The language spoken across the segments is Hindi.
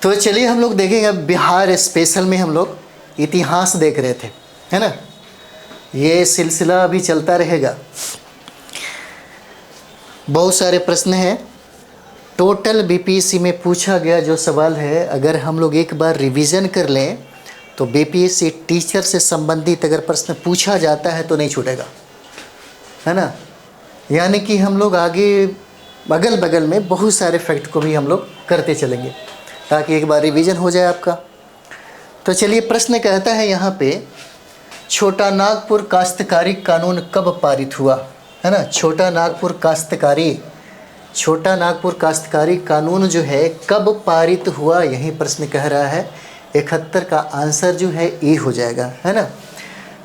तो चलिए हम लोग देखेंगे, बिहार स्पेशल में हम लोग इतिहास देख रहे थे, है ना। ये सिलसिला अभी चलता रहेगा। बहुत सारे प्रश्न हैं। टोटल बीपीएससी में पूछा गया जो सवाल है, अगर हम लोग एक बार रिवीजन कर लें तो बीपीएससी टीचर से संबंधित अगर प्रश्न पूछा जाता है तो नहीं छूटेगा, है ना। यानी कि हम लोग आगे अगल बगल में बहुत सारे फैक्ट को भी हम लोग करते चलेंगे ताकि एक बार रिवीजन हो जाए आपका। तो चलिए प्रश्न कहता है यहाँ पे, छोटा नागपुर काश्तकारी कानून कब पारित हुआ, है ना। छोटा नागपुर काश्तकारी कानून जो है कब पारित हुआ, यही प्रश्न कह रहा है। 71 का आंसर जो है ए हो जाएगा, है ना।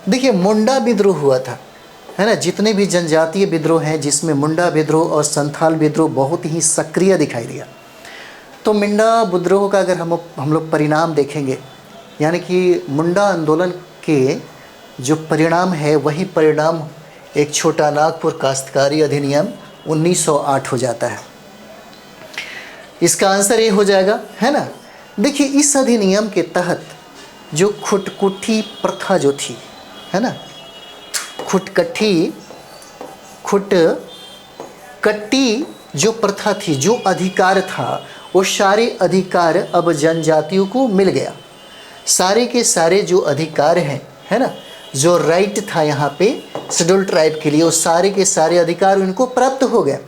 देखिए मुंडा विद्रोह हुआ था, है ना। जितने भी जनजातीय विद्रोह हैं जिसमें मुंडा विद्रोह और संथाल विद्रोह बहुत ही सक्रिय दिखाई दिया। तो मुंडा विद्रोह का अगर हम लोग परिणाम देखेंगे, यानी कि मुंडा आंदोलन के जो परिणाम है वही परिणाम एक छोटा नागपुर काश्तकारी अधिनियम 1908 हो जाता है। इसका आंसर ये हो जाएगा, है ना। देखिए इस अधिनियम के तहत जो खुटकुट्टी प्रथा जो थी, है ना, खुटकट्टी जो प्रथा थी, जो अधिकार था, वो सारे अधिकार अब जनजातियों को मिल गया। सारे के सारे जो अधिकार हैं, है ना, जो राइट था यहाँ पे शेड्यूल ट्राइब के लिए, वो सारे के सारे अधिकार उनको प्राप्त हो गए।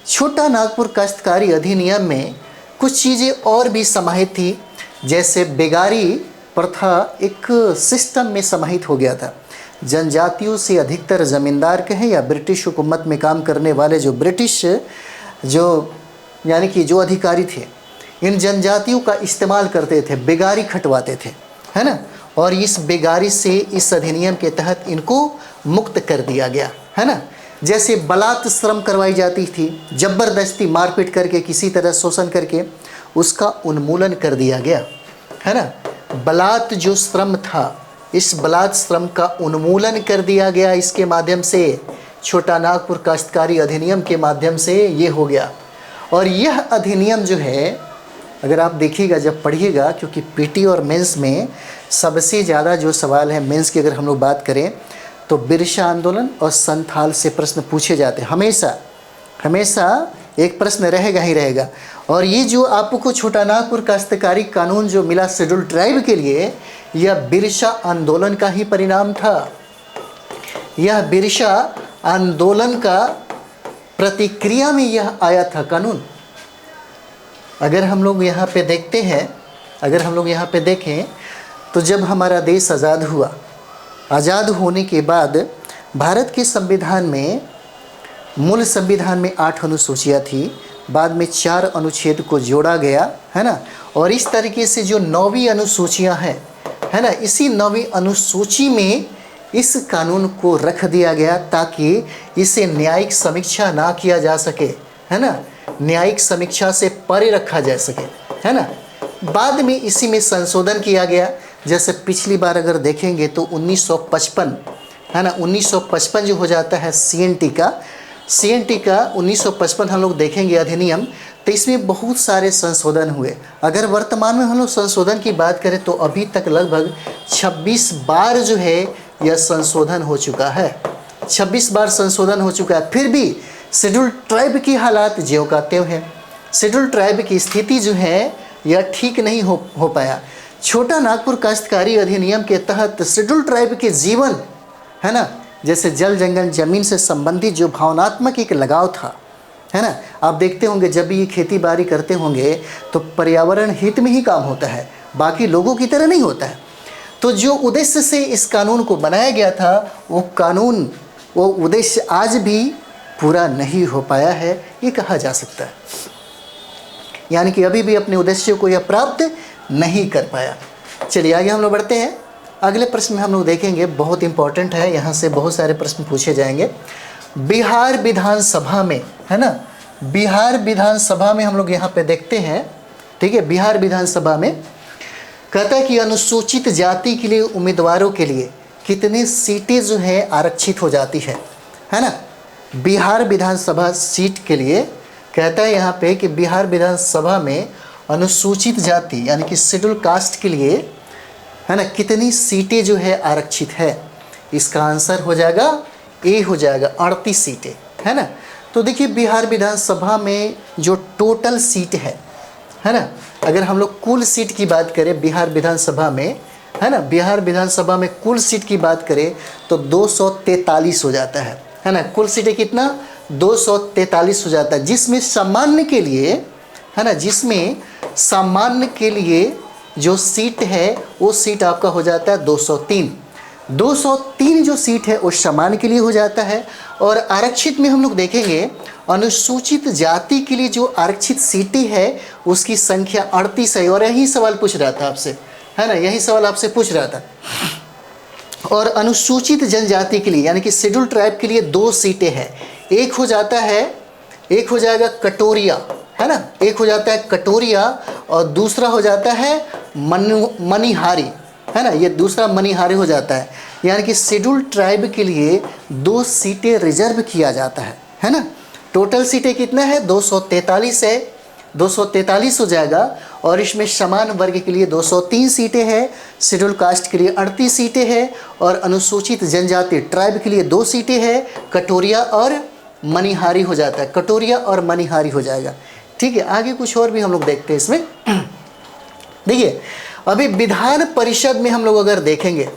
छोटा नागपुर काश्तकारी अधिनियम में कुछ चीज़ें और भी समाहित थी, जैसे बेगारी प्रथा एक सिस्टम में समाहित हो गया था। जनजातियों से अधिकतर ज़मींदार कहें या ब्रिटिश हुकूमत में काम करने वाले जो ब्रिटिश यानी कि जो अधिकारी थे, इन जनजातियों का इस्तेमाल करते थे, बेगारी खटवाते थे, है ना। और इस बेगारी से इस अधिनियम के तहत इनको मुक्त कर दिया गया, है ना। जैसे बलात् श्रम करवाई जाती थी, ज़बरदस्ती मारपीट करके किसी तरह शोषण करके उसका उन्मूलन कर दिया गया, है ना। बलात् जो श्रम था, इस बलात् श्रम का उन्मूलन कर दिया गया। इसके माध्यम से छोटा नागपुर काश्तकारी अधिनियम के माध्यम से ये हो गया। और यह अधिनियम जो है, अगर आप देखिएगा जब पढ़िएगा, क्योंकि पीटी और मेंस में सबसे ज़्यादा जो सवाल है मेंस की अगर हम लोग बात करें तो बिरसा आंदोलन और संथाल से प्रश्न पूछे जाते हैं। हमेशा एक प्रश्न रहेगा ही रहेगा। और ये जो आपको छोटा नागपुर काश्तकारी कानून जो मिला शेड्यूल ट्राइब के लिए, यह बिरसा आंदोलन का ही परिणाम था। यह बिरसा आंदोलन का प्रतिक्रिया में यह आया था कानून। अगर हम लोग यहाँ पे देखते हैं, अगर हम लोग यहाँ पे देखें तो जब हमारा देश आज़ाद हुआ, आज़ाद होने के बाद भारत के संविधान में, मूल संविधान में 8 अनुसूचियाँ थी, बाद में 4 अनुच्छेद को जोड़ा गया, है ना। और इस तरीके से जो 9वीं अनुसूचियाँ हैं, है ना, इसी 9वीं अनुसूची में इस कानून को रख दिया गया ताकि इसे न्यायिक समीक्षा ना किया जा सके, है ना, न्यायिक समीक्षा से परे रखा जा सके, है ना। बाद में इसी में संशोधन किया गया। जैसे पिछली बार अगर देखेंगे तो 1955, है ना, 1955 जो हो जाता है सीएनटी का 1955 हम लोग देखेंगे अधिनियम, तो इसमें बहुत सारे संशोधन हुए। अगर वर्तमान में हम लोग संशोधन की बात करें तो अभी तक लगभग 26 बार जो है यह संशोधन हो चुका है, 26 बार संशोधन हो चुका है। फिर भी शेड्यूल ट्राइब की हालात ज्यों का त्यों है। शेड्यूल ट्राइब की स्थिति जो है यह ठीक नहीं हो पाया। छोटा नागपुर काश्तकारी अधिनियम के तहत शेड्यूल ट्राइब के जीवन, है ना, जैसे जल जंगल ज़मीन से संबंधित जो भावनात्मक एक लगाव था, है ना। आप देखते होंगे जब भी ये खेती बाड़ी करते होंगे तो पर्यावरण हित में ही काम होता है, बाकी लोगों की तरह नहीं होता है। तो जो उद्देश्य से इस कानून को बनाया गया था, वो उद्देश्य आज भी पूरा नहीं हो पाया है, ये कहा जा सकता है। यानी कि अभी भी अपने उद्देश्य को यह प्राप्त नहीं कर पाया। चलिए आगे हम लोग बढ़ते हैं। अगले प्रश्न में हम लोग देखेंगे, बहुत इंपॉर्टेंट है, यहाँ से बहुत सारे प्रश्न पूछे जाएंगे। बिहार विधानसभा में, है ना, बिहार विधानसभा में हम लोग यहाँ पे देखते हैं, ठीक है। बिहार विधानसभा में कहता है कि अनुसूचित जाति के लिए उम्मीदवारों के लिए कितनी सीटें जो है आरक्षित हो जाती है ना। बिहार विधानसभा सीट के लिए कहता है यहाँ पे कि बिहार विधानसभा में अनुसूचित जाति यानी कि शेड्यूल कास्ट के लिए, है ना, कितनी सीटें जो है आरक्षित है? इसका आंसर हो जाएगा ए हो जाएगा, 38 सीटें, है ना। तो देखिए बिहार विधानसभा में जो टोटल सीट है ना, अगर हम लोग कुल सीट की बात करें बिहार विधानसभा में, है ना, बिहार विधानसभा में कुल सीट की बात करें तो 243 हो जाता है ना। कुल सीटें कितना? 243 हो जाता है, जिसमें सामान्य के लिए, है ना, जिसमें सामान्य के लिए जो सीट है वो सीट आपका हो जाता है 203। 203 जो सीट है वो सामान्य के लिए हो जाता है। और आरक्षित में हम लोग देखेंगे अनुसूचित जाति के लिए जो आरक्षित सीटें है उसकी संख्या 38 है। और यही सवाल पूछ रहा था आपसे, है ना, यही सवाल आपसे पूछ रहा था। और अनुसूचित जनजाति के लिए यानी कि शेड्यूल ट्राइब के लिए 2 सीटें हैं। एक हो जाता है, एक हो जाएगा कटोरिया, है ना, एक हो जाता है कटोरिया और दूसरा हो जाता है मनिहारी, है ना, ये दूसरा मनिहारी हो जाता है। यानी कि शेड्यूल ट्राइब के लिए 2 सीटें रिजर्व किया जाता है ना। टोटल सीटें कितना है? 243 है, 243 हो जाएगा। और इसमें समान वर्ग के लिए 203 सीटें हैं, शेड्यूल कास्ट के लिए 38 सीटें हैं और अनुसूचित जनजाति ट्राइब के लिए 2 सीटें हैं। कटोरिया और मनिहारी हो जाता है, कटोरिया और मनिहारी हो जाएगा। ठीक है, आगे कुछ और भी हम लोग देखते हैं इसमें। देखिए अभी विधान परिषद में हम लोग अगर देखेंगे,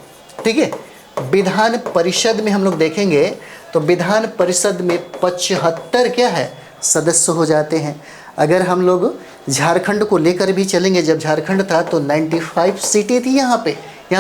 ठीक है, विधान परिषद में हम लोग देखेंगे तो विधान परिषद में 75 क्या है सदस्य हो जाते हैं। अगर हम लोग झारखंड को लेकर भी चलेंगे, जब झारखंड था तो 95 सीटें थी यहाँ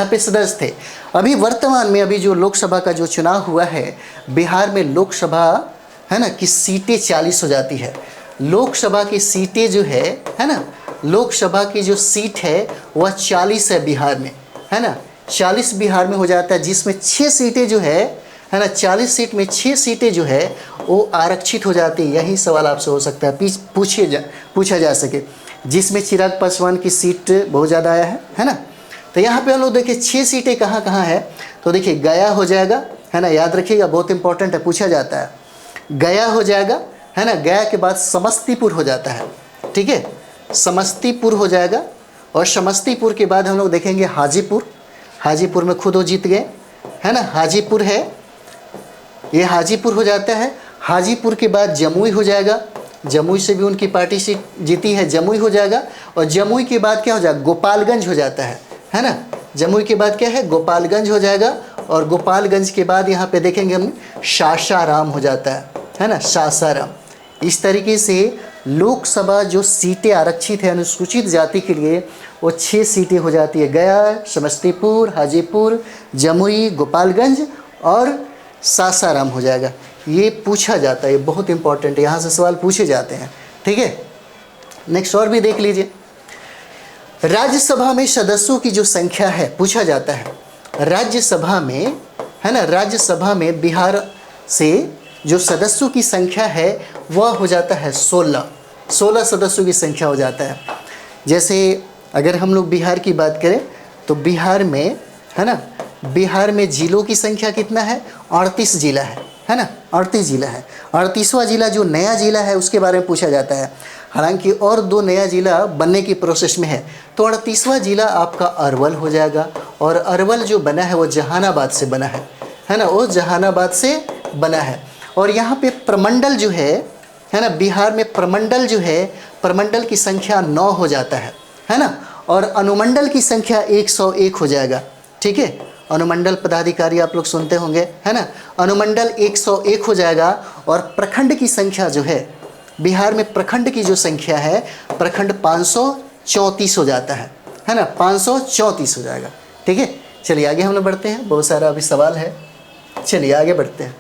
पे सदस्य थे। अभी वर्तमान में अभी जो लोकसभा का जो चुनाव हुआ है बिहार में, लोकसभा, है ना, की सीटें 40 हो जाती है। लोकसभा की सीटें जो है ना, लोकसभा की जो सीट है वह 40 है बिहार में, है ना, 40 बिहार में हो जाता है, जिसमें 6 सीटें जो है ना, 40 सीट में 6 सीटें जो है वो आरक्षित हो जाती है। यही सवाल आपसे हो सकता है पूछा जा सके, जिसमें चिराग पासवान की सीट बहुत ज़्यादा आया है ना। तो यहाँ पे हम लोग देखिए 6 सीटें कहाँ कहाँ है, तो देखिए गया हो जाएगा, है ना, याद रखिएगा बहुत इंपॉर्टेंट है, पूछा जाता है। गया हो जाएगा, है ना, गया के बाद समस्तीपुर हो जाता है, ठीक है, समस्तीपुर हो जाएगा। और समस्तीपुर के बाद हम लोग देखेंगे हाजीपुर, हाजीपुर में खुद वो जीत गए, है ना, हाजीपुर है, ये हाजीपुर हो जाता है। हाजीपुर के बाद जमुई हो जाएगा, जमुई से भी उनकी पार्टी सीट जीती है, जमुई हो जाएगा। और जमुई के बाद क्या हो जाएगा? गोपालगंज हो जाता है ना, जमुई के बाद क्या है? गोपालगंज हो जाएगा। और गोपालगंज के बाद यहाँ पे देखेंगे हम सासाराम हो जाता है ना, सासाराम। इस तरीके से लोकसभा जो सीटें आरक्षित है अनुसूचित जाति के लिए वो 6 सीटें हो जाती है, गया, समस्तीपुर, हाजीपुर, जमुई, गोपालगंज और सासाराम हो जाएगा। ये पूछा जाता है, ये बहुत इंपॉर्टेंट है, यहाँ से सवाल पूछे जाते हैं, ठीक है। नेक्स्ट और भी देख लीजिए, राज्यसभा में सदस्यों की जो संख्या है पूछा जाता है। राज्यसभा में, है ना, राज्यसभा में बिहार से जो सदस्यों की संख्या है वह हो जाता है 16 सदस्यों की संख्या हो जाता है। जैसे अगर हम लोग बिहार की बात करें तो बिहार में, है ना, बिहार में जिलों की संख्या कितना है? 38 जिला है ना, 38 जिला है। 38वां जिला जो नया जिला है उसके बारे में पूछा जाता है, हालांकि और 2 नया जिला बनने की प्रोसेस में है। तो 38वां जिला आपका अरवल हो जाएगा। और अरवल जो बना है वो जहानाबाद से बना है ना, वो जहानाबाद से बना है। और यहाँ पे प्रमंडल जो है ना, बिहार में प्रमंडल जो है, प्रमंडल की संख्या 9 हो जाता है ना। और अनुमंडल की संख्या 101 हो जाएगा, ठीक है। अनुमंडल पदाधिकारी आप लोग सुनते होंगे, है ना, अनुमंडल 101 हो जाएगा। और प्रखंड की संख्या जो है बिहार में, प्रखंड की जो संख्या है, प्रखंड 534 हो जाता है ना, 534 हो जाएगा, ठीक है। चलिए आगे हम लोग बढ़ते हैं, बहुत सारा अभी सवाल है, चलिए आगे बढ़ते हैं।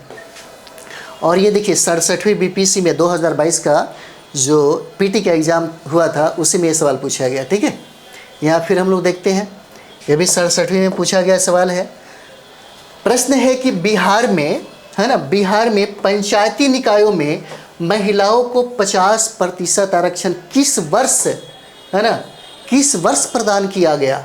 और ये देखिए 67वीं बीपीएससी में 2022 का जो पीटी का एग्ज़ाम हुआ था उसी में ये सवाल पूछा गया, ठीक है। यहाँ फिर हम लोग देखते हैं, ये भी 67वीं में पूछा गया सवाल है। प्रश्न है कि बिहार में, है ना, बिहार में पंचायती निकायों में महिलाओं को 50% आरक्षण किस वर्ष, है ना, किस वर्ष प्रदान किया गया?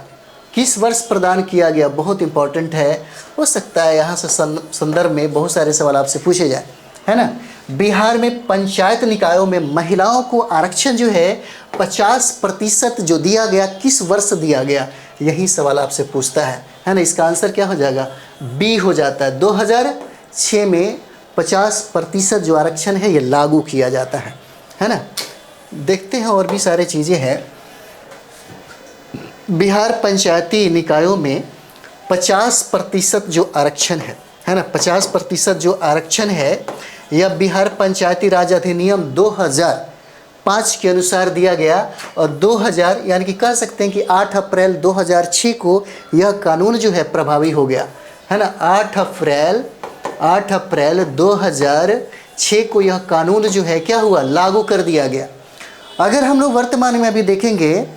किस वर्ष प्रदान किया गया? बहुत इंपॉर्टेंट है, हो सकता है यहाँ से संदर्भ में बहुत सारे सवाल आपसे पूछे जाए, है ना। बिहार में पंचायत निकायों में महिलाओं को आरक्षण जो है 50% जो दिया गया, किस वर्ष दिया गया, यही सवाल आपसे पूछता है ना। इसका आंसर क्या हो जाएगा, बी हो जाता है। 2006 में 50% जो आरक्षण है ये लागू किया जाता है ना। देखते हैं और भी सारे चीज़ें हैं। बिहार पंचायती निकायों में 50% जो आरक्षण है ना, 50% जो आरक्षण है यह बिहार पंचायती राज अधिनियम 2005 के अनुसार दिया गया। और 2000 यानी कि कह सकते हैं कि 8 अप्रैल 2006 को यह कानून जो है प्रभावी हो गया है ना। 8 अप्रैल 2006 को यह कानून जो है क्या हुआ, लागू कर दिया गया। अगर हम लोग वर्तमान में अभी देखेंगे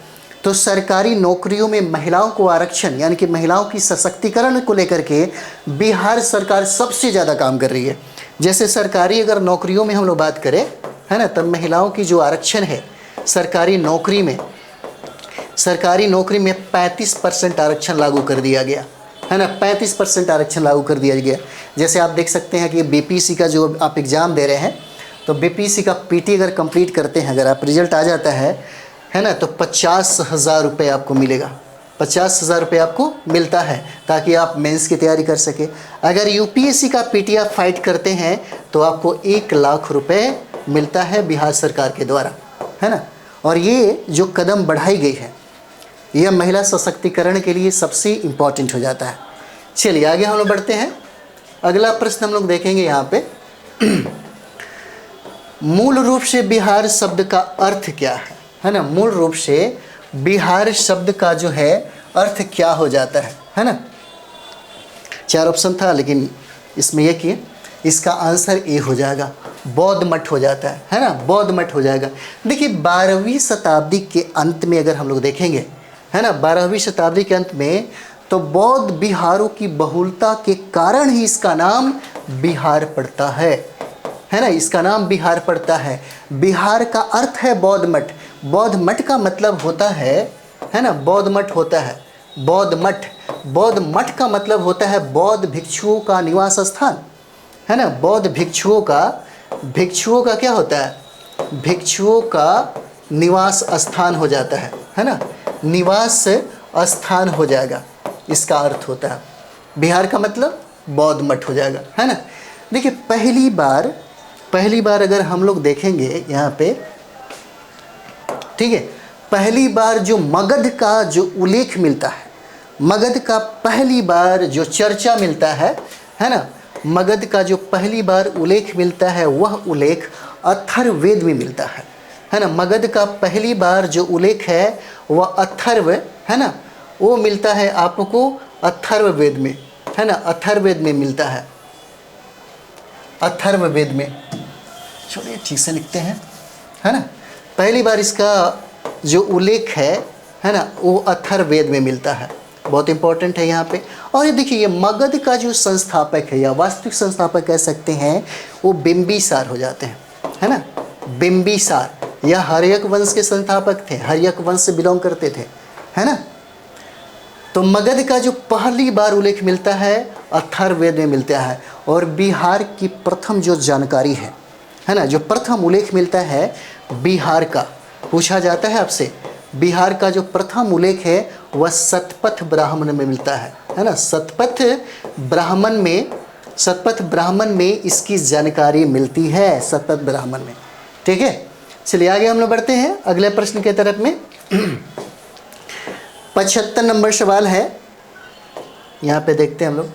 तो सरकारी नौकरियों में महिलाओं को आरक्षण यानी कि महिलाओं की सशक्तिकरण को लेकर के बिहार सरकार सबसे ज़्यादा काम कर रही है। जैसे सरकारी अगर नौकरियों में हम लोग बात करें है ना, तब महिलाओं की जो आरक्षण है सरकारी नौकरी में 35% आरक्षण लागू कर दिया गया है ना। 35% आरक्षण लागू कर दिया गया। जैसे आप देख सकते हैं कि बीपीएससी का जो आप एग्ज़ाम दे रहे हैं, तो बीपीएससी का पीटी अगर कंप्लीट करते हैं, अगर आप रिजल्ट आ जाता है ना, तो 50,000 रुपये आपको मिलेगा। 50,000 रुपये आपको मिलता है ताकि आप मेंस की तैयारी कर सके। अगर यूपीएससी का पीटी आप फाइट करते हैं तो आपको 1 लाख रुपये मिलता है बिहार सरकार के द्वारा, है ना। और ये जो कदम बढ़ाई गई है यह महिला सशक्तिकरण के लिए सबसे इम्पॉर्टेंट हो जाता है। चलिए आगे हम लोग बढ़ते हैं। अगला प्रश्न हम लोग देखेंगे यहाँ पे मूल रूप से बिहार शब्द का अर्थ क्या है ना। मूल रूप से बिहार शब्द का जो है अर्थ क्या हो जाता है ना। 4 ऑप्शन था लेकिन इसमें यह कि इसका आंसर ए हो जाएगा, बौद्ध मठ हो जाता है ना। बौद्ध मठ हो जाएगा। देखिए 12वीं शताब्दी के अंत में अगर हम लोग देखेंगे है ना, 12वीं शताब्दी के अंत में, तो बौद्ध बिहारों की बहुलता के कारण ही इसका नाम बिहार पड़ता है ना। इसका नाम बिहार पड़ता है। बिहार का अर्थ है बौद्ध मठ। बौद्ध मठ का मतलब होता है ना, बौद्ध मठ होता है। बौद्ध मठ का मतलब होता है बौद्ध भिक्षुओं का निवास स्थान है ना। बौद्ध भिक्षुओं का क्या होता है, भिक्षुओं का निवास स्थान हो जाता है ना। निवास स्थान हो जाएगा, इसका अर्थ होता है। बिहार का मतलब बौद्ध मठ हो जाएगा, है ना। देखिए पहली बार अगर हम लोग देखेंगे यहाँ पे, ठीक है, पहली बार जो मगध का जो उल्लेख मिलता है, मगध का पहली बार जो चर्चा मिलता है ना, मगध का जो पहली बार उल्लेख मिलता है वह उल्लेख अथर्ववेद में मिलता है ना। मगध का पहली बार जो उल्लेख है वह अथर्व है ना, वो मिलता है आपको अथर्ववेद में है ना। अथर्ववेद में मिलता है, अथर्ववेद में। चलिए ठीक से लिखते हैं है ना। पहली बार इसका जो उल्लेख है ना, वो अथर्ववेद में मिलता है। बहुत इंपॉर्टेंट है यहाँ पे। और ये देखिए, ये मगध का जो संस्थापक है या वास्तविक संस्थापक कह सकते हैं, वो बिंबिसार हो जाते हैं, है ना। बिंबिसार या हर्यक वंश के संस्थापक थे, हर्यक वंश से बिलोंग करते थे, है ना। तो मगध का जो पहली बार उल्लेख मिलता है अथर्ववेद में मिलता है। और बिहार की प्रथम जो जानकारी है ना, जो प्रथम उल्लेख मिलता है बिहार का, पूछा जाता है आपसे, बिहार का जो प्रथम उल्लेख है वह शतपथ ब्राह्मण में मिलता है ना। शतपथ ब्राह्मण में इसकी जानकारी मिलती है, शतपथ ब्राह्मण में। ठीक है, चलिए आगे हम लोग बढ़ते हैं अगले प्रश्न के तरफ में। 75 नंबर सवाल है, यहाँ पे देखते हैं हम लोग।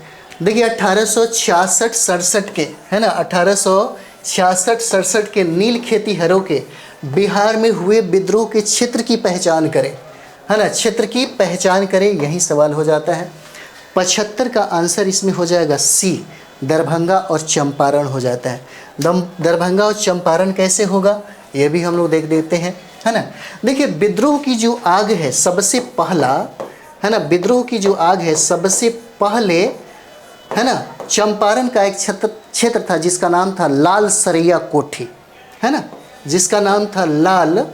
देखिए 1866-67 के है ना, 1866-67 के नील खेतीहरों के बिहार में हुए विद्रोह के क्षेत्र की पहचान करें, है ना। क्षेत्र की पहचान करें, यही सवाल हो जाता है। 75 का आंसर इसमें हो जाएगा सी, दरभंगा और चंपारण हो जाता है। दरभंगा और चंपारण कैसे होगा ये भी हम लोग देख देते हैं, है ना। देखिए विद्रोह की जो आग है सबसे पहला, है ना, विद्रोह की जो आग है सबसे पहले, है ना, चंपारण का एक क्षेत्र था जिसका नाम था लाल सरैया कोठी, है ना, जिसका नाम था लाल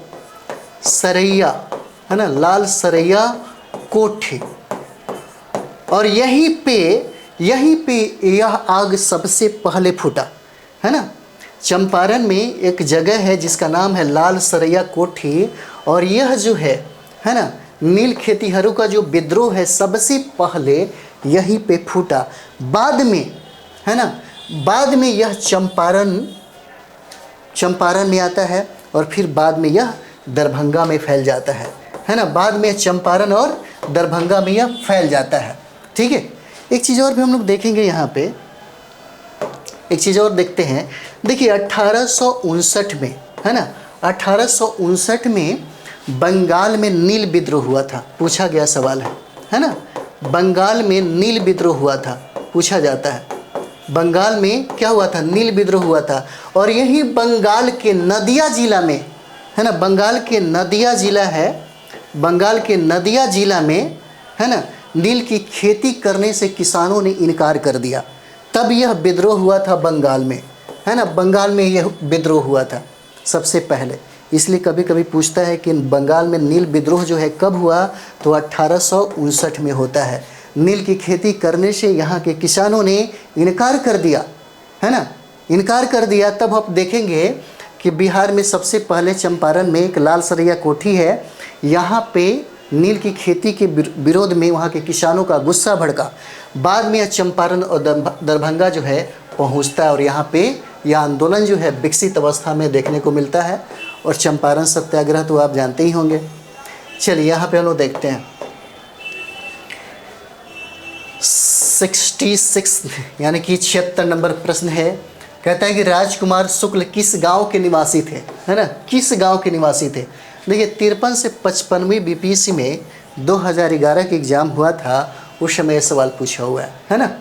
सरैया, है ना, लाल सरैया कोठी। और यहीं पे यह आग सबसे पहले फूटा, है ना। चंपारण में एक जगह है जिसका नाम है लाल सरैया कोठी, और यह जो है ना, नील खेतिहरों का जो विद्रोह है सबसे पहले यहीं पे फूटा। बाद में, है ना, बाद में यह चंपारण में आता है, और फिर बाद में यह दरभंगा में फैल जाता है ना। बाद में चंपारण और दरभंगा में यह फैल जाता है। ठीक है, एक चीज़ और भी हम लोग देखेंगे यहाँ पे, एक चीज़ और देखते हैं। देखिए 1859 में, है ना, 1859 में बंगाल में नील विद्रोह हुआ था। पूछा गया सवाल है ना, बंगाल में नील विद्रोह हुआ था, पूछा जाता है। बंगाल में क्या हुआ था? नील विद्रोह हुआ था। और यही बंगाल के नदिया जिला में, है ना, बंगाल के नदिया जिला है, बंगाल के नदिया जिला में, है ना, नील की खेती करने से किसानों ने इनकार कर दिया। तब यह विद्रोह हुआ था बंगाल में, है ना, बंगाल में यह विद्रोह हुआ था सबसे पहले। इसलिए कभी कभी पूछता है कि बंगाल में नील विद्रोह जो है कब हुआ, तो 1859 में होता है। नील की खेती करने से यहाँ के किसानों ने इनकार कर दिया, है ना, इनकार कर दिया। तब आप देखेंगे कि बिहार में सबसे पहले चंपारण में एक लाल सरैया कोठी है, यहाँ पे नील की खेती के विरोध में वहाँ के किसानों का गुस्सा भड़का। बाद में यह चंपारण और दरभंगा जो है पहुँचता है, और यहाँ पे यह आंदोलन जो है विकसित अवस्था में देखने को मिलता है। और चंपारण सत्याग्रह तो आप जानते ही होंगे। चलिए यहाँ पे हम लोग देखते हैं 66 यानी कि 76 नंबर प्रश्न है। कहता है कि राजकुमार शुक्ल किस गांव के निवासी थे, है ना, किस गांव के निवासी थे। देखिए 53 से 55वीं बीपीएससी में 2011 के एग्ज़ाम हुआ था, उस समय सवाल पूछा हुआ है ना।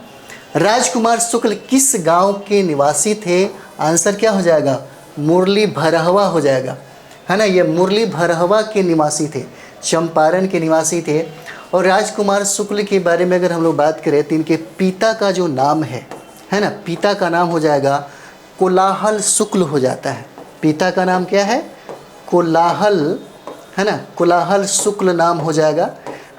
राजकुमार शुक्ल किस गांव के निवासी थे? आंसर क्या हो जाएगा? मुरली भरहवा हो जाएगा, है ना। ये मुरली भरहवा के निवासी थे, चंपारण के निवासी थे। और राजकुमार शुक्ल के बारे में अगर हम लोग बात करें तो इनके पिता का जो नाम है ना, पिता का नाम हो जाएगा कोलाहल शुक्ल हो जाता है। पिता का नाम क्या है? कोलाहल, है ना, कोलाहल शुक्ल नाम हो जाएगा।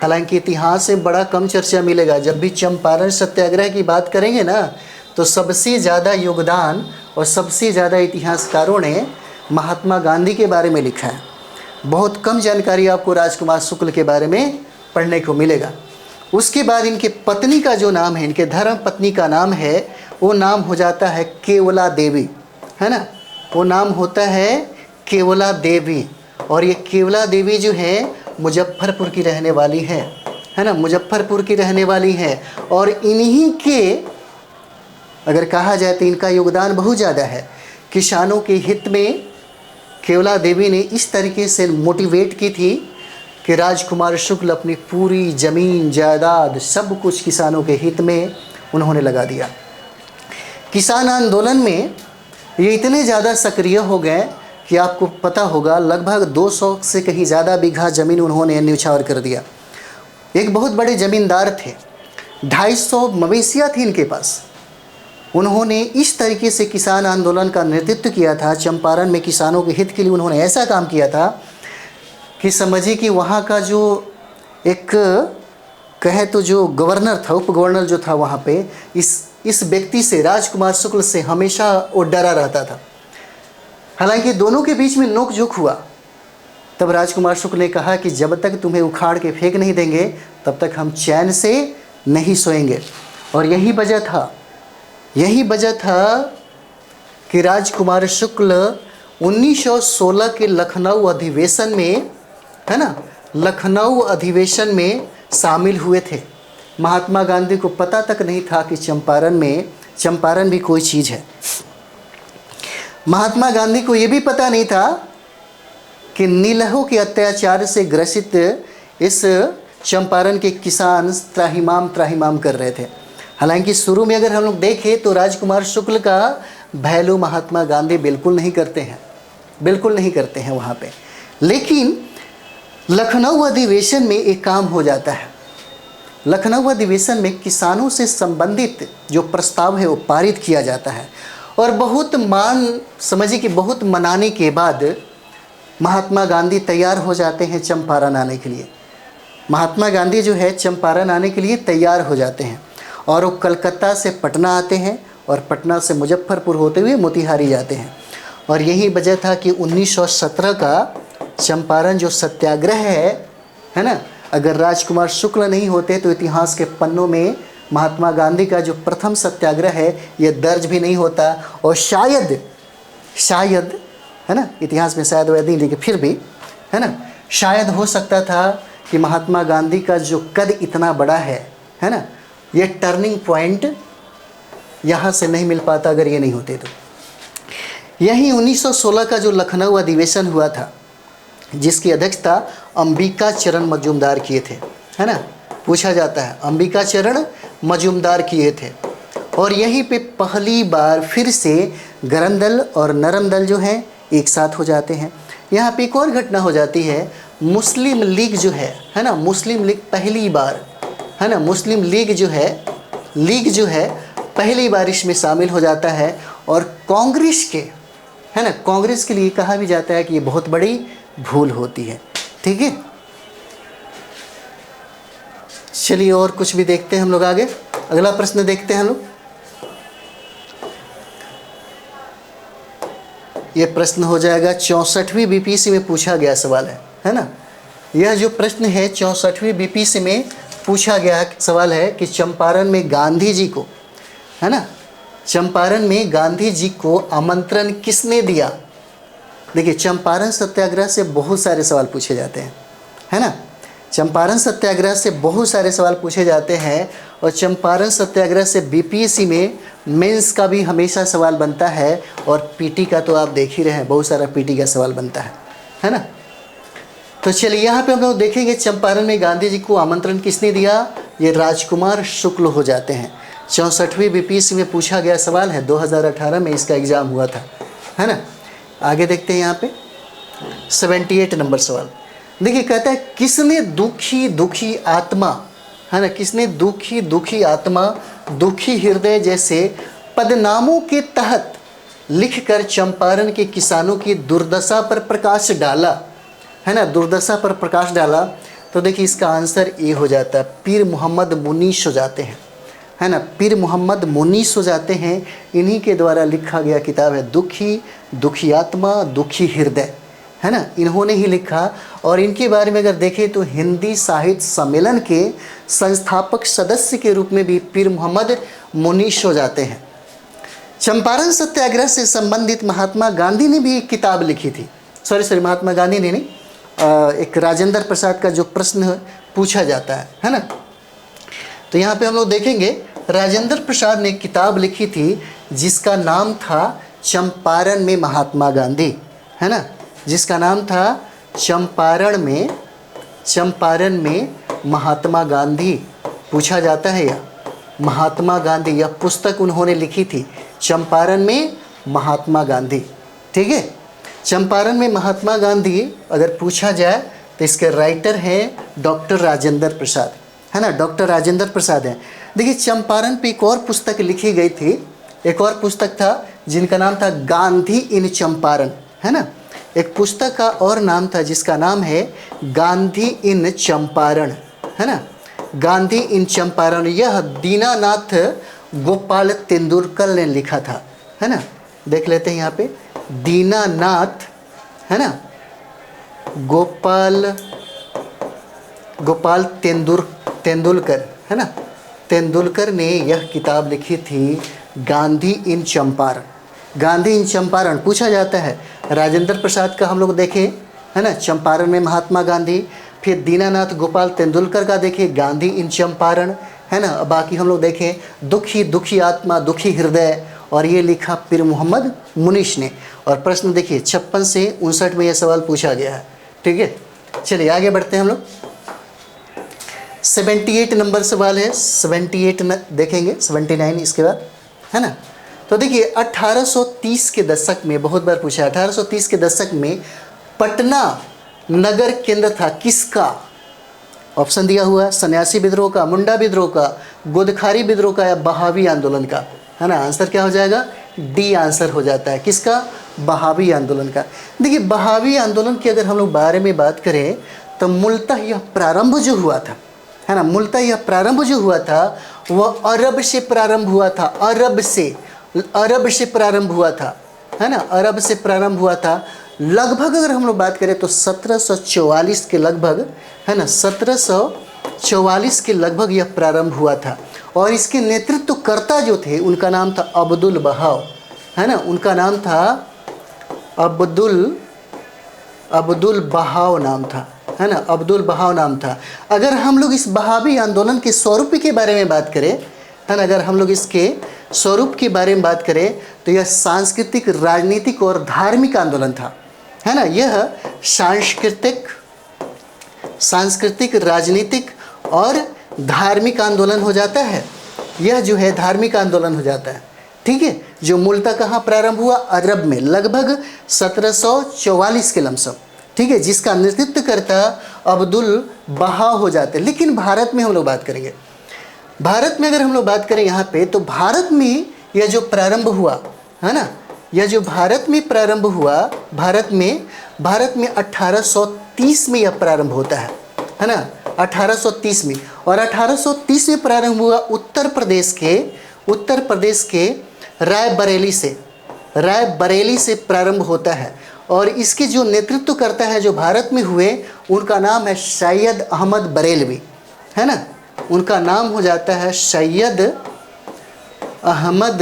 हालांकि इतिहास से बड़ा कम चर्चा मिलेगा। जब भी चंपारण सत्याग्रह की बात करेंगे ना, तो सबसे ज़्यादा योगदान और सबसे ज़्यादा इतिहासकारों ने महात्मा गांधी के बारे में लिखा है। बहुत कम जानकारी आपको राजकुमार शुक्ल के बारे में पढ़ने को मिलेगा। उसके बाद इनके पत्नी का जो नाम है, इनके धर्म पत्नी का नाम है, वो नाम हो जाता है केवला देवी, है ना, वो नाम होता है केवला देवी। और ये केवला देवी जो है मुजफ्फरपुर की रहने वाली है ना, मुजफ्फरपुर की रहने वाली है। और इन्हीं के अगर कहा जाए तो इनका योगदान बहुत ज़्यादा है। किसानों के हित में केवला देवी ने इस तरीके से मोटिवेट की थी कि राजकुमार शुक्ल अपनी पूरी ज़मीन जायदाद सब कुछ किसानों के हित में उन्होंने लगा दिया। किसान आंदोलन में ये इतने ज़्यादा सक्रिय हो गए कि आपको पता होगा लगभग 200 से कहीं ज़्यादा बीघा ज़मीन उन्होंने न्यौछावर कर दिया। एक बहुत बड़े ज़मींदार थे, 250 मवेशियाँ थी इनके पास। उन्होंने इस तरीके से किसान आंदोलन का नेतृत्व किया था। चंपारण में किसानों के हित के लिए उन्होंने ऐसा काम किया था कि समझिए कि वहाँ का जो एक कहे तो जो गवर्नर था, उप गवर्नर जो था वहाँ पे, इस व्यक्ति से, राजकुमार शुक्ल से हमेशा वो डरा रहता था। हालांकि दोनों के बीच में नोक-झोंक हुआ। तब राजकुमार शुक्ल ने कहा कि जब तक तुम्हें उखाड़ के फेंक नहीं देंगे तब तक हम चैन से नहीं सोएंगे। और यही वजह था कि राजकुमार शुक्ल 1916 के लखनऊ अधिवेशन में, है ना, लखनऊ अधिवेशन में शामिल हुए थे। महात्मा गांधी को पता तक नहीं था कि चंपारण भी कोई चीज़ है। महात्मा गांधी को ये भी पता नहीं था कि नीलहों के अत्याचार से ग्रसित इस चंपारण के किसान त्राहिमाम कर रहे थे। हालांकि शुरू में अगर हम लोग देखें तो राजकुमार शुक्ल का वैल्यू महात्मा गांधी बिल्कुल नहीं करते हैं वहाँ पे। लेकिन लखनऊ अधिवेशन में एक काम हो जाता है। लखनऊ अधिवेशन में किसानों से संबंधित जो प्रस्ताव है वो पारित किया जाता है। और बहुत मनाने के बाद महात्मा गांधी तैयार हो जाते हैं चंपारण आने के लिए। महात्मा गांधी जो है चंपारण आने के लिए तैयार हो जाते हैं और वो कलकत्ता से पटना आते हैं और पटना से मुजफ्फरपुर होते हुए मोतिहारी जाते हैं। और यही वजह था कि 1917 का चंपारण जो सत्याग्रह है ना, अगर राजकुमार शुक्ल नहीं होते तो इतिहास के पन्नों में महात्मा गांधी का जो प्रथम सत्याग्रह है ये दर्ज भी नहीं होता। और शायद है ना, इतिहास में शायद वैध नहीं, लेकिन फिर भी है ना, शायद हो सकता था कि महात्मा गांधी का जो कद इतना बड़ा है ना, ये टर्निंग पॉइंट यहाँ से नहीं मिल पाता अगर ये नहीं होते तो। यही 1916 का जो लखनऊ अधिवेशन हुआ था, जिसकी अध्यक्षता अंबिका चरण मजूमदार किए थे, है ना, पूछा जाता है अंबिका चरण मजूमदार किए थे। और यहीं पे पहली बार फिर से गरम दल और नरम दल जो हैं एक साथ हो जाते हैं। यहाँ पे एक और घटना हो जाती है, मुस्लिम लीग जो है ना, मुस्लिम लीग पहली बार, है ना, मुस्लिम लीग जो है पहली बार इसमें शामिल हो जाता है। और कांग्रेस के, है ना, कांग्रेस के लिए कहा भी जाता है कि ये बहुत बड़ी भूल होती है। ठीक है, चलिए और कुछ भी देखते हैं हम लोग आगे। अगला प्रश्न देखते हैं हम लोग। ये प्रश्न हो जाएगा 64वीं बीपीसी में पूछा गया सवाल है ना। यह जो प्रश्न है 64वीं बीपीसी में पूछा गया सवाल है कि चंपारण में गांधी जी को, है ना, चंपारण में गांधी जी को आमंत्रण किसने दिया। देखिए, चंपारण सत्याग्रह से बहुत सारे सवाल पूछे जाते हैं, है ना, चंपारण सत्याग्रह से बहुत सारे सवाल पूछे जाते हैं। और चंपारण सत्याग्रह से बीपीएससी में मेंस का भी हमेशा सवाल बनता है, और पीटी का तो आप देख ही रहे हैं, बहुत सारा पीटी का सवाल बनता है ना। तो चलिए यहाँ पे हम लोग देखेंगे चंपारण में गांधी जी को आमंत्रण किसने दिया। ये राजकुमार शुक्ल हो जाते हैं। 64वीं बीपीएससी में पूछा गया सवाल है, 2018 में इसका एग्ज़ाम हुआ था, है ना। आगे देखते हैं यहाँ पे 78 नंबर सवाल। देखिए, कहता है किसने दुखी आत्मा, है ना, किसने दुखी आत्मा, दुखी हृदय जैसे पदनामों के तहत लिखकर चंपारण के किसानों की दुर्दशा पर प्रकाश डाला, है ना, दुर्दशा पर प्रकाश डाला। तो देखिए इसका आंसर ए हो जाता है, पीर मोहम्मद मुनीस हो जाते हैं, है ना, पीर मोहम्मद मुनीस हो जाते हैं। इन्हीं के द्वारा लिखा गया किताब है दुखी आत्मा दुखी हृदय, है ना, इन्होंने ही लिखा। और इनके बारे में अगर देखें तो हिंदी साहित्य सम्मेलन के संस्थापक सदस्य के रूप में भी पीर मोहम्मद मुनीस हो जाते हैं। चंपारण सत्याग्रह से संबंधित महात्मा गांधी ने भी एक किताब लिखी थी, महात्मा गांधी ने नहीं, एक राजेंद्र प्रसाद का जो प्रश्न पूछा जाता है ना। तो यहाँ पे हम लोग देखेंगे राजेंद्र प्रसाद ने किताब लिखी थी जिसका नाम था चंपारण में महात्मा गांधी, है ना, जिसका नाम था चंपारण में महात्मा गांधी। पूछा जाता है या महात्मा गांधी, यह पुस्तक उन्होंने लिखी थी चंपारण में महात्मा गांधी। ठीक है, चंपारण में महात्मा गांधी अगर पूछा जाए तो इसके राइटर हैं डॉक्टर राजेंद्र प्रसाद, है ना, डॉक्टर राजेंद्र प्रसाद हैं। देखिए, चंपारण पे एक और पुस्तक लिखी गई थी, एक और पुस्तक था जिनका नाम था गांधी इन चंपारण, है ना, एक पुस्तक का और नाम था जिसका नाम है गांधी इन चंपारण, है ना, गांधी इन चंपारण। यह दीनानाथ गोपाल तेंदुलकर ने लिखा था, है ना। देख लेते हैं यहाँ पे दीनानाथ, है ना, गोपाल तेंदुलकर, है ना, तेंदुलकर ने यह किताब लिखी थी गांधी इन चंपारण। गांधी इन चंपारण पूछा जाता है। राजेंद्र प्रसाद का हम लोग देखें, है ना, चंपारण में महात्मा गांधी। फिर दीनानाथ गोपाल तेंदुलकर का देखें गांधी इन चंपारण, है ना। बाकी हम लोग देखें दुखी आत्मा दुखी हृदय, और ये लिखा पीर मोहम्मद मुनीस ने। और प्रश्न देखिए 56 से 59 में यह सवाल पूछा गया है। ठीक है, चलिए आगे बढ़ते हैं हम लोग। 78 नंबर सवाल है, 78 देखेंगे, 79 इसके बाद, है ना। तो देखिए 1830 के दशक में, बहुत बार पूछा है, 1830 के दशक में पटना नगर केंद्र था किसका। ऑप्शन दिया हुआ है, सन्यासी विद्रोह का, मुंडा विद्रोह का, गोदखारी विद्रोह का, या बहावी आंदोलन का, है ना। आंसर क्या हो जाएगा, डी आंसर हो जाता है। किसका, बहावी आंदोलन का। देखिए बहावी आंदोलन की अगर हम लोग बारे में बात करें तो मूलतः यह प्रारंभ जो हुआ था, है ना, मूलतः यह प्रारंभ जो हुआ था वह अरब से प्रारंभ हुआ था, अरब से। अरब से प्रारंभ हुआ था, है ना, अरब से प्रारंभ हुआ था। लगभग अगर हम लोग बात करें तो 1744 के लगभग, है ना, 1744 के लगभग यह प्रारंभ हुआ था। और इसके नेतृत्वकर्ता जो थे उनका नाम था अब्दुल बहाव, है ना, उनका नाम था अब्दुल बहाव नाम था, है ना, अब्दुल बहाव नाम था। अगर हम लोग इस बहावी आंदोलन के स्वरूप के बारे में बात करें, है ना, अगर हम लोग इसके स्वरूप के बारे में बात करें तो यह सांस्कृतिक, राजनीतिक और धार्मिक आंदोलन था, है ना। यह सांस्कृतिक, राजनीतिक और धार्मिक आंदोलन हो जाता है। यह जो है धार्मिक आंदोलन हो जाता है, ठीक है, जो मूलतः कहाँ प्रारंभ हुआ, अरब में, लगभग 1744 के लमसम, ठीक है, जिसका नेतृत्व करता अब्दुल बहाव हो जाते हैं। लेकिन भारत में हम लोग बात करेंगे, भारत में अगर हम लोग बात करें यहाँ पे, तो भारत में यह जो प्रारंभ हुआ, है ना, यह जो भारत में प्रारंभ हुआ, भारत में 1830 में यह प्रारंभ होता है ना, 1830 में। और 1830 में प्रारंभ हुआ उत्तर प्रदेश के रायबरेली से प्रारंभ होता है। और इसके जो नेतृत्व करता है, जो भारत में हुए, उनका नाम है सैयद अहमद बरेलवी, है ना, उनका नाम हो जाता है सैयद अहमद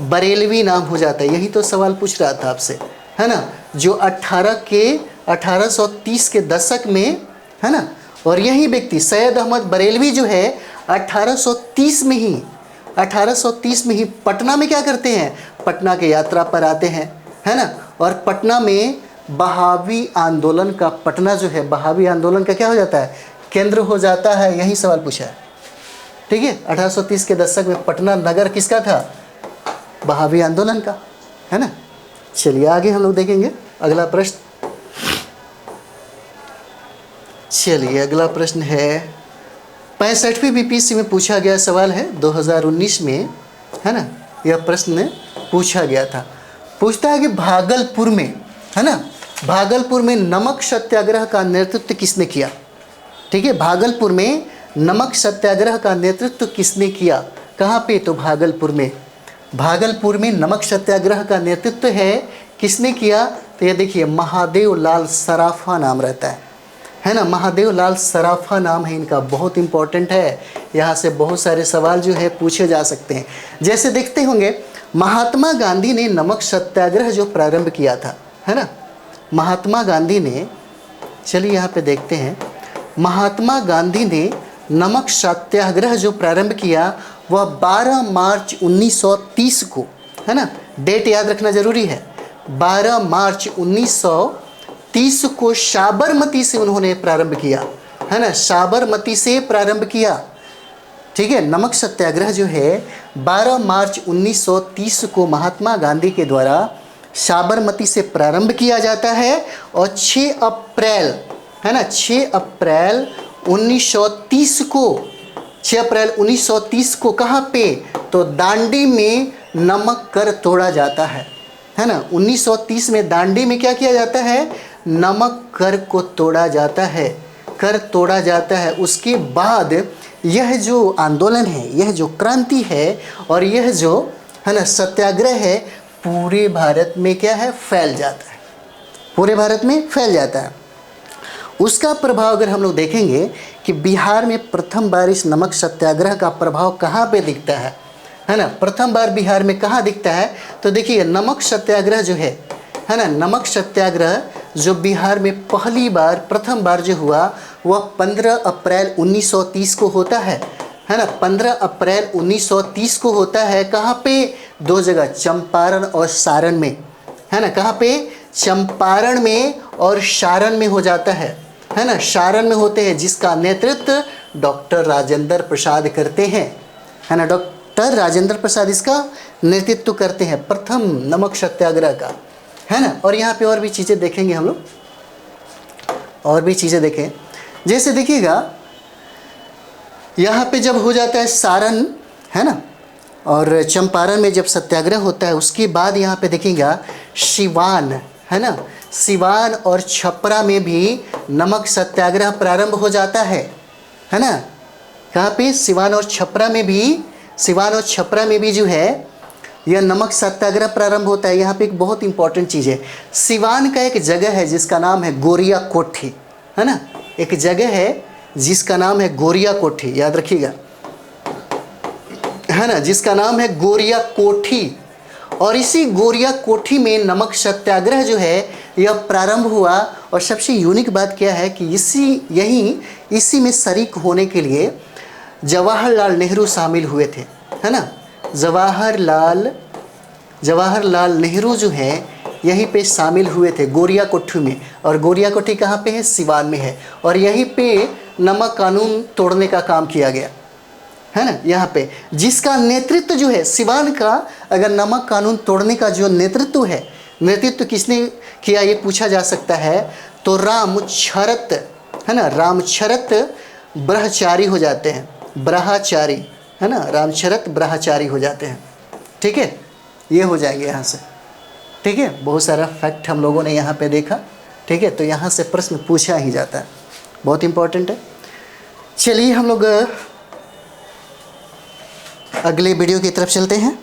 बरेलवी नाम हो जाता है। यही तो सवाल पूछ रहा था आपसे, है ना, जो 1830 के दशक में, है ना। और यही व्यक्ति सैयद अहमद बरेलवी जो है 1830 में ही पटना में क्या करते हैं, पटना के यात्रा पर आते हैं, है ना। और पटना में बहावी आंदोलन का, पटना जो है बहावी आंदोलन का क्या हो जाता है, केंद्र हो जाता है। यही सवाल पूछा है, ठीक है। 1830 के दशक में पटना नगर किसका था, बहावी आंदोलन का, है ना। चलिए आगे हम लोग देखेंगे अगला प्रश्न। चलिए अगला प्रश्न है 65वीं बीपीएससी में पूछा गया सवाल है 2019 में, है ना, यह प्रश्न पूछा गया था। पूछता है कि भागलपुर में, है ना, भागलपुर में नमक सत्याग्रह का नेतृत्व किसने किया, ठीक है। भागलपुर में नमक सत्याग्रह का नेतृत्व किसने किया, कहाँ पे, तो भागलपुर में नमक सत्याग्रह का नेतृत्व है किसने किया, तो ये देखिए महादेव लाल सराफा नाम रहता है ना, महादेव लाल सराफा नाम है इनका, बहुत इंपॉर्टेंट है। यहाँ से बहुत सारे सवाल जो है पूछे जा सकते हैं। जैसे देखते होंगे महात्मा गांधी ने नमक सत्याग्रह जो प्रारंभ किया था, है ना, महात्मा गांधी ने, चलिए यहाँ पे देखते हैं, महात्मा गांधी ने नमक सत्याग्रह जो प्रारंभ किया वह 12 मार्च 1930 को, है ना, डेट याद रखना जरूरी है, 12 मार्च 1930 को साबरमती से उन्होंने प्रारंभ किया, है ना, साबरमती से प्रारंभ किया, ठीक है। नमक सत्याग्रह जो है 12 मार्च 1930 को महात्मा गांधी के द्वारा साबरमती से प्रारंभ किया जाता है। और 6 अप्रैल, है ना, 6 अप्रैल 1930 को कहाँ पे, तो दांडी में नमक कर तोड़ा जाता है ना। 1930 में दांडी में क्या किया जाता है, नमक कर को तोड़ा जाता है, कर तोड़ा जाता है। उसके बाद यह जो आंदोलन है, यह जो क्रांति है और यह जो, है ना, सत्याग्रह है, पूरे भारत में क्या है, फैल जाता है, पूरे भारत में फैल जाता है। उसका प्रभाव अगर हम लोग देखेंगे कि बिहार में प्रथम बार इस नमक सत्याग्रह का प्रभाव कहाँ पे दिखता है ना, प्रथम बार बिहार में कहाँ दिखता है, तो देखिए नमक सत्याग्रह जो है ना, नमक सत्याग्रह जो बिहार में पहली बार, प्रथम बार जो हुआ वह 15 अप्रैल 1930 को होता है ना, 15 अप्रैल 1930 को होता है। कहाँ पे, 2 जगह, चंपारण और सारण में, है ना, कहाँ पे, चंपारण में और सारण में हो जाता है ना, सारण में होते हैं, जिसका नेतृत्व डॉक्टर राजेंद्र प्रसाद करते हैं, है ना, डॉक्टर राजेंद्र प्रसाद इसका नेतृत्व करते हैं प्रथम नमक सत्याग्रह का, है ना। और यहाँ पे और भी चीज़ें देखेंगे हम लोग, और भी चीज़ें देखें, जैसे देखिएगा यहाँ पे जब हो जाता है सारण, है ना, और चंपारण में जब सत्याग्रह होता है, उसके बाद यहाँ पे देखिएगा सिवान, है ना, सिवान और छपरा में भी नमक सत्याग्रह प्रारंभ हो जाता है ना। कहाँ पे, सिवान और छपरा में भी जो है यह नमक सत्याग्रह प्रारंभ होता है। यहाँ पे एक बहुत इंपॉर्टेंट चीज़ है, सिवान का एक जगह है जिसका नाम है गोरिया कोठी, है ना, एक जगह है जिसका नाम है गोरिया कोठी, याद रखिएगा, है ना, जिसका नाम है गोरिया कोठी। और इसी गोरिया कोठी में नमक सत्याग्रह जो है यह प्रारंभ हुआ। और सबसे यूनिक बात क्या है कि इसी में शरीक होने के लिए जवाहरलाल नेहरू शामिल हुए थे, है ना। जवाहरलाल नेहरू जो है यहीं पे शामिल हुए थे गोरिया कोठी में। और गोरिया कोठी कहाँ पे है? सिवान में है। और यहीं पे नमक कानून तोड़ने का काम किया गया, है ना, यहाँ पे, जिसका नेतृत्व जो है सिवान का, अगर नमक कानून तोड़ने का जो नेतृत्व है, नेतृत्व किसने किया ये पूछा जा सकता है, तो रामचरत, है ना, रामचरत ब्रह्मचारी हो जाते हैं, ब्रह्मचारी, है ना, रामचरत ब्रह्मचारी हो जाते हैं। ठीक है, ये हो जाएंगे यहाँ से। ठीक है, बहुत सारा फैक्ट हम लोगों ने यहाँ पे देखा। ठीक है, तो यहाँ से प्रश्न पूछा ही जाता है, बहुत इंपॉर्टेंट है। चलिए हम लोग अगले वीडियो की तरफ चलते हैं।